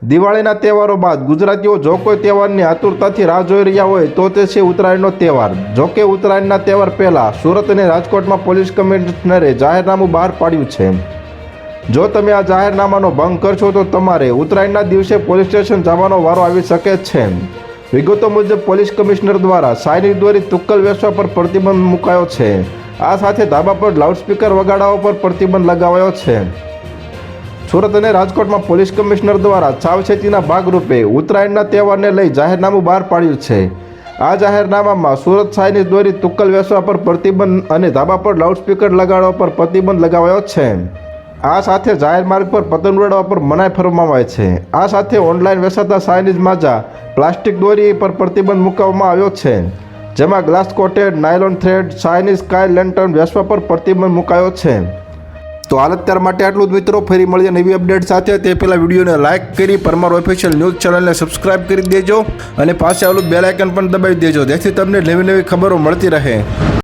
દિવાળીના તહેવારો બાદ ગુજરાતીઓ જો કોઈ તહેવારની આતુરતાથી રાહ જોઈ રહ્યા હોય તો તે છે ઉત્તરાયણનો તહેવાર। જો કે ઉત્તરાયણના તહેવાર પહેલાં સુરત અને રાજકોટમાં પોલીસ કમિશનરે જાહેરનામું બહાર પાડ્યું છે। જો તમે આ જાહેરનામાનો ભંગ કરશો તો તમારે ઉત્તરાયણના દિવસે પોલીસ સ્ટેશન જવાનો વારો આવી શકે છે। વિગતો મુજબ પોલીસ કમિશનર દ્વારા સાયરિન દોરી તુક્કલ વેચવા પર પ્રતિબંધ મુકાયો છે। આ સાથે ધાબા પર લાઉડસ્પીકર વગાડવા પર પ્રતિબંધ લગાવાયો છે। સુરત અને રાજકોટમાં પોલીસ કમિશનર દ્વારા સાવચેતીના ભાગરૂપે ઉત્તરાયણના તહેવારને લઈ જાહેરનામું બહાર પાડ્યું છે। આ જાહેરનામામાં સુરત સાયરિન દોરી તુક્કલ વેચવા પર પ્રતિબંધ અને ધાબા પર લાઉડસ્પીકર લગાડવા પર પ્રતિબંધ લગાવાયો છે। આ સાથે જાહેર માર્ગ પર પતંગ ઉડાડવા પર મનાઈ ફરમાવાય છે। આ સાથે ઓનલાઈન વેચાતા ચાઇનીઝ માજા પ્લાસ્ટિક દોરી પર પ્રતિબંધ મૂકવામાં આવ્યો છે, જેમાં glass coated nylon thread Chinese sky lantern વેચવા પર પ્રતિબંધ મુકાયો છે। તો હાલ અત્યાર માટે આટલું જ મિત્રો, ફરી મળીએ નવી અપડેટ સાથે। તે પહેલાં વિડીયોને લાઇક કરી પરમાર ઓફિશિયલ ન્યૂઝ ચેનલને સબસ્ક્રાઇબ કરી દેજો અને પાસે આવેલું બેલ આઇકન પણ દબાવી દેજો, જેથી તમને નવી ખબરો મળતી રહે।